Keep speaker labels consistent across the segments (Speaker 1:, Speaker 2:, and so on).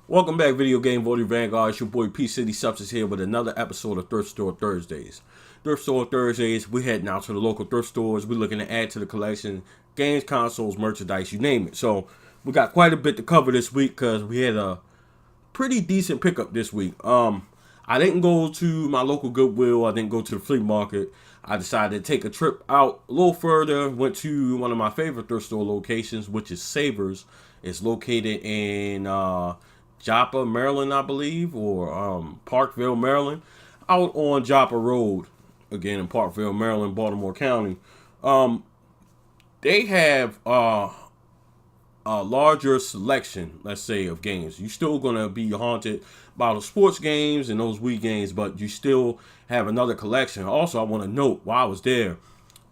Speaker 1: Welcome back, Video Game Voting Vanguard. It's your boy P City Substance here with another episode of Thrift Store Thursdays. Thrift Store Thursdays, we heading out to the local thrift stores. We're looking to add to the collection, games, consoles, merchandise, you name it. So we got quite a bit to cover this week because we had a pretty decent pickup this week. I didn't go to my local Goodwill. I didn't go to the flea market. I decided to take a trip out a little further. Went to one of my favorite thrift store locations, which is Savers. It's located in Joppa, Maryland, I believe, or Parkville, Maryland, out on Joppa Road, again in Parkville, Maryland, Baltimore County. They have a larger selection, let's say, of games. You're still going to be haunted by the sports games and those Wii games, but you still have another collection. Also, I want to note, while I was there,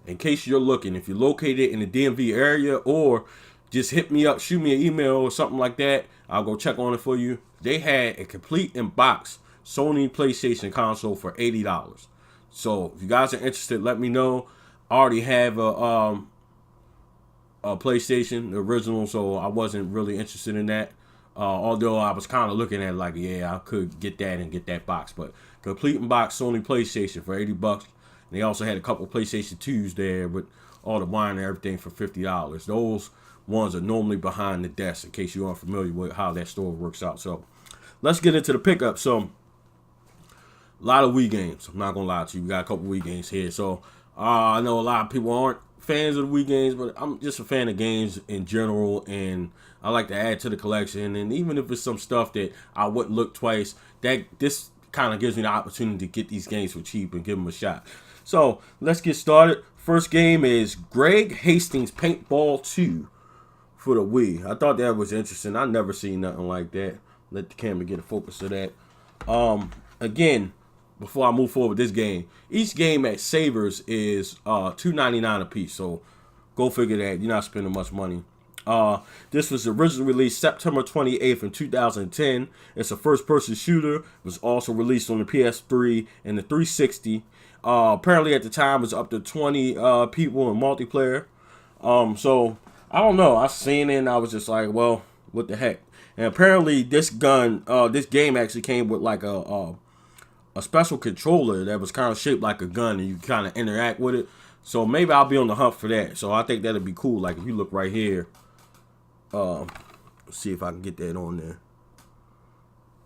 Speaker 1: in case you're looking, if you're located in the DMV area or just hit me up, shoot me an email or something like that. I'll go check on it for you. They had a complete in-box Sony PlayStation console for $80. So if you guys are interested, let me know. I already have a PlayStation, the original, so I wasn't really interested in that. Although I was kind of looking at it like, yeah, I could get that and get that box. But complete in-box Sony PlayStation for $80. And they also had a couple PlayStation 2s there with all the wine and everything for $50. Those ones are normally behind the desk, in case you aren't familiar with how that store works out. So let's get into the pickup. So a lot of Wii games. I'm not gonna lie to you. We got a couple Wii games here. So I know a lot of people aren't fans of the Wii games, but I'm just a fan of games in general, and I like to add to the collection. And even if it's some stuff that I wouldn't look twice, that this kind of gives me the opportunity to get these games for cheap and give them a shot. So let's get started. First game is Greg Hastings Paintball 2 for the Wii. I thought that was interesting. I never seen nothing like that. Let the camera get a focus of that. Again, before I move forward with this game, each game at Savers is $2.99 a piece. So go figure that. You're not spending much money. This was originally released September 28th in 2010. It's a first-person shooter. It was also released on the PS3 and the 360. Apparently at the time it was up to 20 people in multiplayer. So I don't know. I seen it and I was just like, well, what the heck? And apparently this game actually came with like a special controller that was kind of shaped like a gun, and you kind of interact with it. So maybe I'll be on the hunt for that. So I think that'd be cool. Like if you look right here, let's see if I can get that on there.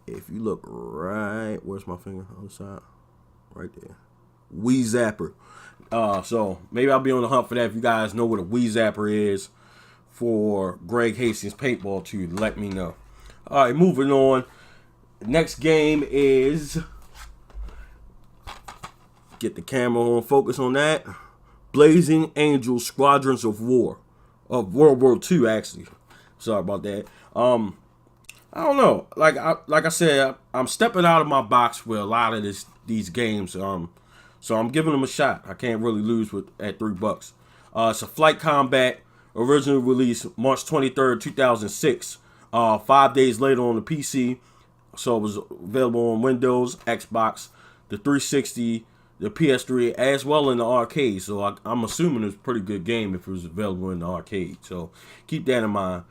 Speaker 1: If you look right, where's my finger on the side? Right there. Wii Zapper. So maybe I'll be on the hunt for that. If you guys know what a Wii Zapper is for Greg Hastings Paintball 2, let me know. All right, moving on. Next game is, get the camera on focus on that, Blazing Angels Squadrons of War, of World War II actually. Sorry about that. I don't know. Like I said, I'm stepping out of my box with a lot of these games. So I'm giving them a shot. I can't really lose at $3. It's a Flight Combat, originally released March 23rd, 2006. 5 days later on the PC. So it was available on Windows, Xbox, the 360, the PS3, as well in the arcade. So I'm assuming it's a pretty good game if it was available in the arcade. So keep that in mind.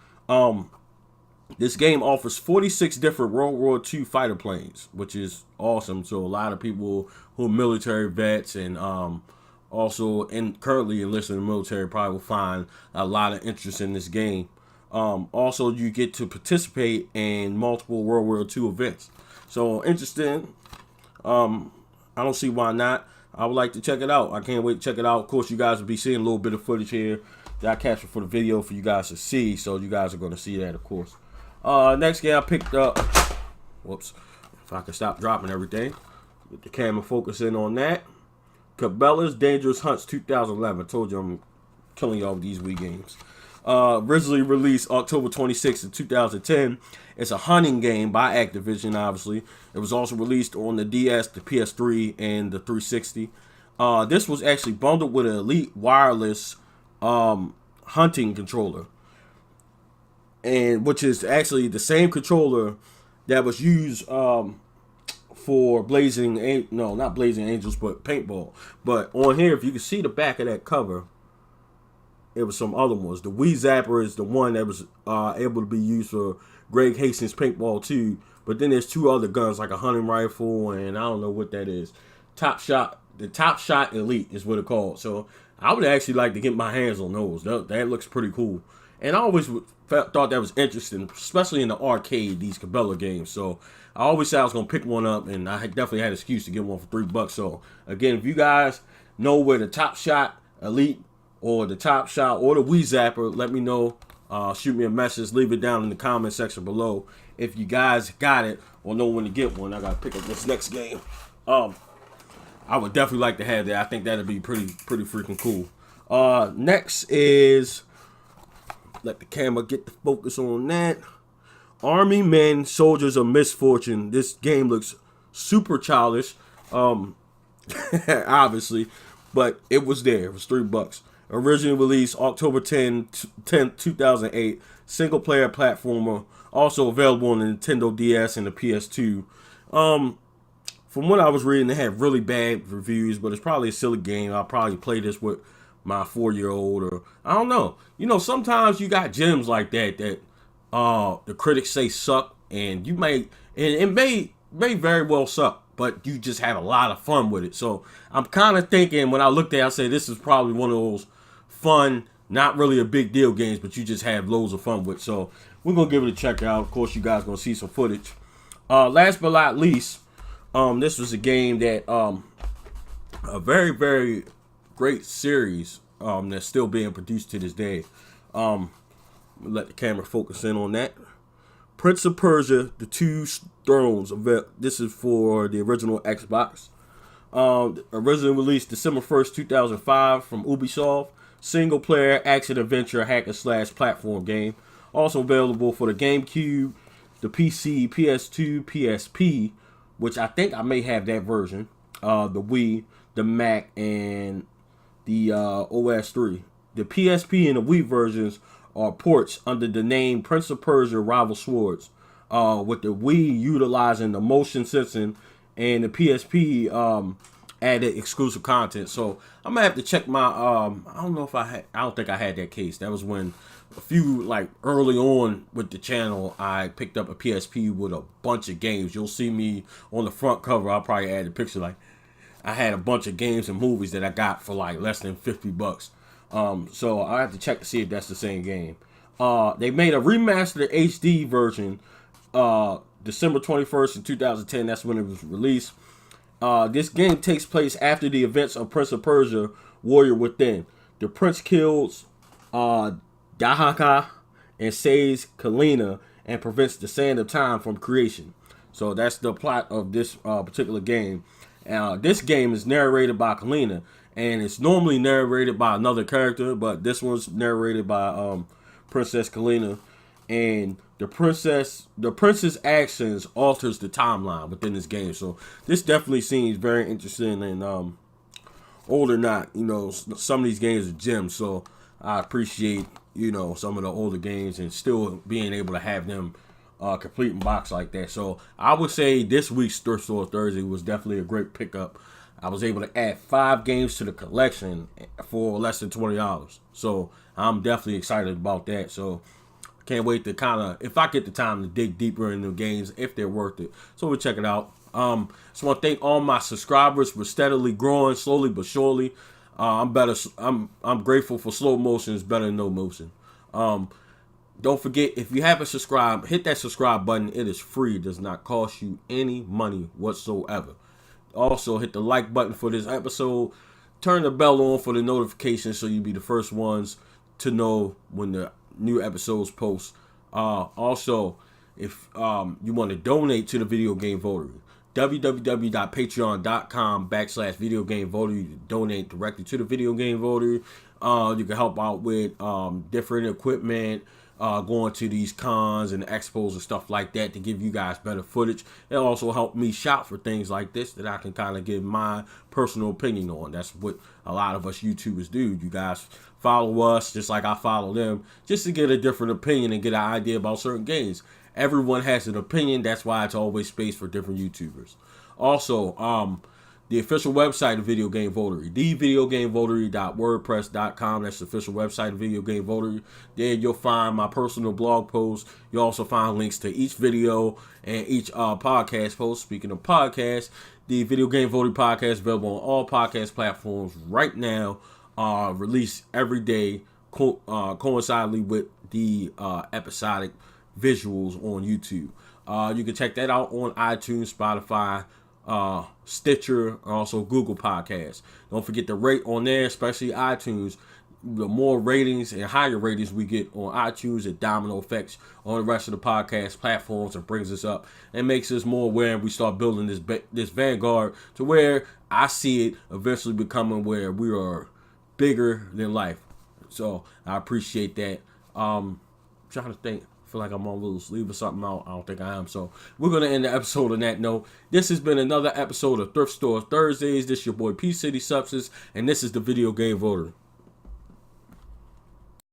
Speaker 1: This game offers 46 different World War II fighter planes, which is awesome. So a lot of people who are military vets and also currently enlisted in the military probably will find a lot of interest in this game. Also, you get to participate in multiple World War II events. So interesting. I don't see why not. I would like to check it out. I can't wait to check it out. Of course, you guys will be seeing a little bit of footage here that I captured for the video for you guys to see. So you guys are going to see that, of course. Next game I picked up. Whoops. If I can stop dropping everything. Get the camera focusing on that. Cabela's Dangerous Hunts 2011. I told you I'm killing y'all with these Wii games. Originally released October 26th of 2010. It's a hunting game by Activision, obviously. It was also released on the DS, the PS3, and the 360. This was actually bundled with an Elite Wireless hunting controller, and which is actually the same controller that was used for not Blazing Angels, but Paintball. But on here, if you can see the back of that cover, it was some other ones. The Wii Zapper is the one that was able to be used for Greg Hastings Paintball 2. But then there's 2 other guns, like a hunting rifle, and I don't know what that is. The Top Shot Elite is what it's called. So I would actually like to get my hands on those. That looks pretty cool. And I always thought that was interesting, especially in the arcade, these Cabela games. So I always said I was going to pick one up, and I definitely had an excuse to get one for $3. So again, if you guys know where the Top Shot Elite or the Top Shot or the Wii Zapper, let me know. Shoot me a message. Leave it down in the comment section below if you guys got it or know when to get one. I got to pick up this next game. I would definitely like to have that. I think that'd be pretty freaking cool. Next is, let the camera get the focus on that. Army Men, Soldiers of Misfortune. This game looks super childish, obviously, but it was there. It was $3. Original release October 10th, 2008. Single player platformer. Also available on the Nintendo DS and the PS2. From what I was reading, they had really bad reviews, but it's probably a silly game. I'll probably play this with my 4-year-old, or I don't know. You know, sometimes you got gems like that the critics say suck, and you may, and it may very well suck, but you just had a lot of fun with it. So I'm kind of thinking, when I looked at it, I said this is probably one of those fun, not really a big deal games, but you just have loads of fun with. So we're gonna give it a check out. Of course, you guys gonna see some footage. Last but not least, this was a game that a very great series that's still being produced to this day. Let the camera focus in on that. Prince of Persia: The Two Thrones. This is for the original Xbox. Originally released December 1st, 2005 from Ubisoft. Single player action adventure hack and slash platform game. Also available for the GameCube, the PC, PS2, PSP, which I think I may have that version, the Wii, the Mac, and the OS 3. The PSP and the Wii versions are ports under the name Prince of Persia: Rival Swords, with the Wii utilizing the motion sensing and the PSP added exclusive content. So I'm gonna have to check my I don't think I had that case. That was when a few, like, early on with the channel, I picked up a PSP with a bunch of games. You'll see me on the front cover. I'll probably add a picture, like I had a bunch of games and movies that I got for like less than $50. So I have to check to see if that's the same game. They made a remastered HD version December 21st in 2010. That's when it was released. This game takes place after the events of Prince of Persia: Warrior Within. The prince kills Dahaka and saves Kalina and prevents the Sand of Time from creation. So that's the plot of this particular game. This game is narrated by Kalina, and it's normally narrated by another character, but this one's narrated by Princess Kalina. And the prince's actions alters the timeline within this game. So this definitely seems very interesting, and older not, you know, some of these games are gems. So I appreciate, you know, some of the older games and still being able to have them complete in box like that. So I would say this week's Thrift Store Thursday was definitely a great pickup. I was able to add 5 games to the collection for less than $20. So I'm definitely excited about that. So can't wait to kind of, if I get the time to dig deeper into the games, if they're worth it. So we'll check it out. Just want to thank all my subscribers for steadily growing, slowly but surely. I'm grateful for slow motion is better than no motion. Don't forget, if you haven't subscribed, hit that subscribe button. It is free. It does not cost you any money whatsoever. Also, hit the like button for this episode. Turn the bell on for the notifications so you'll be the first ones to know when the new episodes post. Also, if you want to donate to the Video Game Votary, www.patreon.com/Video Game Votary. You can donate directly to the Video Game Votary. You can help out with different equipment, going to these cons and expos and stuff like that to give you guys better footage. It also helped me shop for things like this that I can kind of give my personal opinion on. That's what a lot of us YouTubers do. You guys follow us just like I follow them, just to get a different opinion and get an idea about certain games. Everyone has an opinion. That's why it's always space for different YouTubers. Also, the official website of Video Game Votery, thevideogamevotery.wordpress.com. That's the official website of Video Game Votery. There you'll find my personal blog posts. You'll also find links to each video and each podcast post. Speaking of podcasts, the Video Game Votery podcast available on all podcast platforms right now. Released every day, coincidentally with the episodic visuals on YouTube. You can check that out on iTunes, Spotify, Stitcher, and also Google Podcasts. Don't forget to rate on there, especially iTunes. The more ratings and higher ratings we get on iTunes, it domino effects on the rest of the podcast platforms and brings us up and makes us more aware. And we start building this vanguard to where I see it eventually becoming where we are bigger than life. So I appreciate that. Trying to think. I feel like I'm on a little sleep or something out. I don't think I am. So we're going to end the episode on that note. This has been another episode of Thrift Store Thursdays. This is your boy P City Substance, and this is the Video Game Voter.